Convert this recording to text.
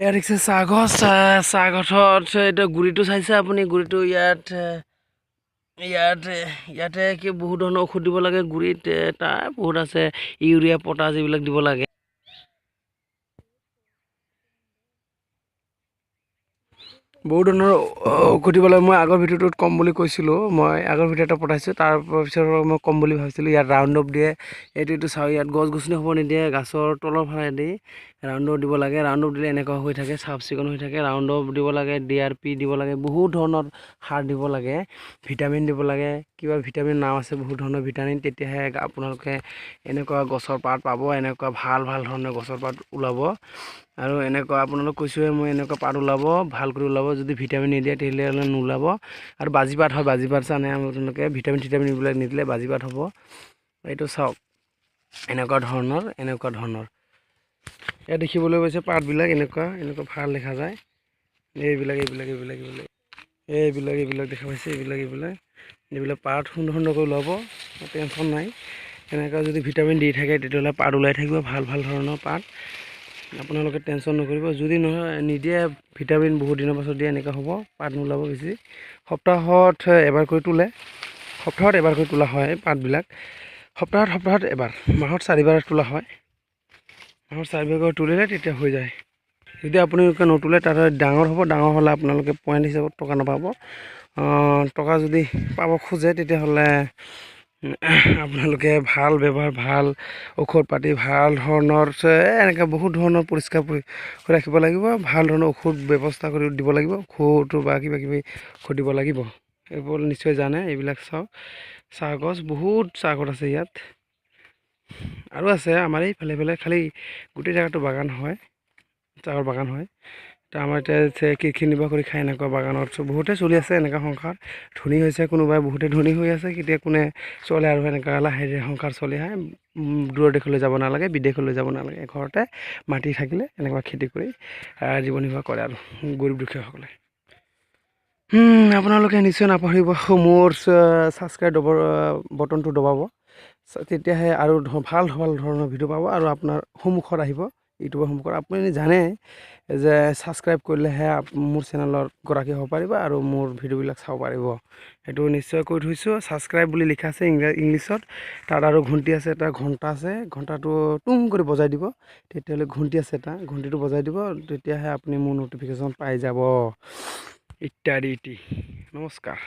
ইয়াত দেখিছে চাহগছ চাহগছত এইটো গুৰিটো চাইছে আপুনি গুৰিটো ইয়াতে কি বহুত ধৰণৰ ঔষধ দিব লাগে গুৰিত তাৰ বহুত আছে ইউৰিয়া পটাছ এইবিলাক দিব লাগে বহুত ধৰণৰ ঔষধ দিব লাগে মই আগৰ ভিডিঅ'টোত কম বুলি কৈছিলোঁ মই আগৰ ভিডিঅ' এটা পঠাইছোঁ তাৰপিছত মই কম বুলি ভাবিছিলোঁ ইয়াত ৰাউণ্ড আপ দিয়ে এইটো চাওঁ ইয়াত গছ গছনি হ'ব নিদিয়ে গাছৰ তলৰ ফালেদি ৰাউণ্ড আপ দিব লাগে ৰাউণ্ড আপ দিলে এনেকুৱা হৈ থাকে চাফ চিকুণ হৈ থাকে ৰাউণ্ড আপ দিব লাগে DRP দিব লাগে বহুত ধৰণৰ সাৰ দিব লাগে ভিটামিন দিব লাগে কিবা ভিটামিন নাম আছে বহুত ধৰণৰ ভিটামিন তেতিয়াহে আপোনালোকে এনেকুৱা গছৰ পাত পাব এনেকুৱা ভাল ভাল ধৰণৰ গছৰ পাত ওলাব আৰু এনেকুৱা আপোনালোক কৈছোঁহে মই এনেকুৱা পাত ওলাব ভাল কৰি ওলাব যদি ভিটামিন নিদিয়ে তেতিয়াহ'লে নোলাব আৰু বাজি পাত হয় বাজি পাত জানে আপোনালোকে ভিটামিন এইবিলাক নিদিলে বাজি পাত হ'ব এইটো চাওক এনেকুৱা ধৰণৰ ইয়াত দেখিবলৈ পাইছে পাতবিলাক এনেকুৱা ভাল দেখা যায় এইবিলাক দেখা পাইছে এইবিলাক পাত সুন্দৰকৈ ওলাব টেনশ্যন নাই এনেকুৱা যদি ভিটামিন দি থাকে তেতিয়াহ'লে পাত ওলাই থাকিব ভাল ভাল ধৰণৰ পাত আপোনালোকে টেনশ্যন নকৰিব যদি নহয় নিদিয়ে ভিটামিন বহুত দিনৰ পাছত দিয়ে এনেকুৱা হ'ব পাত নোলাব বেছি সপ্তাহত এবাৰ কৰি তোলা হয় পাতবিলাক সপ্তাহত এবাৰ মাহত 4বাৰ তোলা হয় মাহত 4বাৰ কৰি তুলিলে তেতিয়া হৈ যায় যদি আপোনালোকে নোতোলে তাত ডাঙৰ হ'লে আপোনালোকে পইণ্ট হিচাপত টকা নাপাব টকা যদি পাব খোজে তেতিয়াহ'লে আপোনালোকে ভাল ব্যৱহাৰ ভাল ঔষধ পাতি ভাল ধৰণৰ এনেকৈ বহুত ধৰণৰ পৰিষ্কাৰ কৰি ৰাখিব লাগিব ভাল ধৰণৰ ঔষধ ব্যৱস্থা কৰি দিব লাগিব ঔষধ বা কিবাকিবি ঔষধ দিব লাগিব এইবোৰ নিশ্চয় জানে এইবিলাক চাওক চাহগছ বহুত চাহগছ আছে ইয়াত আৰু আছে আমাৰ এইফালে খালি গোটেই জেগাটো বাগান হয় চাহৰ বাগান হয় তো আমাৰ এতিয়া কিনিব কৰি খাই এনেকুৱা বাগানত বহুতে চলি আছে এনেকুৱা সংসাৰ ধনী হৈছে কোনোবাই বহুতে ধনী হৈ আছে কেতিয়া কোনে চলে আৰু এনেকুৱা লাহেৰে সংসাৰ চলি আহে দূৰৰ দেশলৈ যাব নালাগে বিদেশলৈ যাব নালাগে ঘৰতে মাটি থাকিলে এনেকুৱা খেতি কৰি জীৱন নিৰ্বাহ কৰে আৰু গৰীব দুখীয়াসকলে আপোনালোকে নিশ্চয় নাপাহৰিব মোৰ ছাবস্ক্ৰাইব বটনটো দবাব তেতিয়াহে আৰু ভাল ধৰণৰ ভিডিঅ' পাব আৰু আপোনাৰ সন্মুখত আহিব ইউটিউবৰ সন্মুখত আপুনি জানে যে ছাবস্ক্ৰাইব কৰিলেহে মোৰ চেনেলৰ গৰাকী হ'ব পাৰিব আৰু মোৰ ভিডিঅ'বিলাক চাব পাৰিব সেইটো নিশ্চয় কৈ থৈছোঁ ছাবস্ক্ৰাইব বুলি লিখা আছে ইংলিছত তাত আৰু ঘণ্টি আছে এটা ঘণ্টা আছে ঘণ্টাটো টুং কৰি বজাই দিব তেতিয়াহ'লে ঘণ্টি আছে এটা ঘণ্টিটো বজাই দিব তেতিয়াহে আপুনি মোৰ ন'টিফিকেশ্যন পাই যাব ইত্যাদি নমস্কাৰ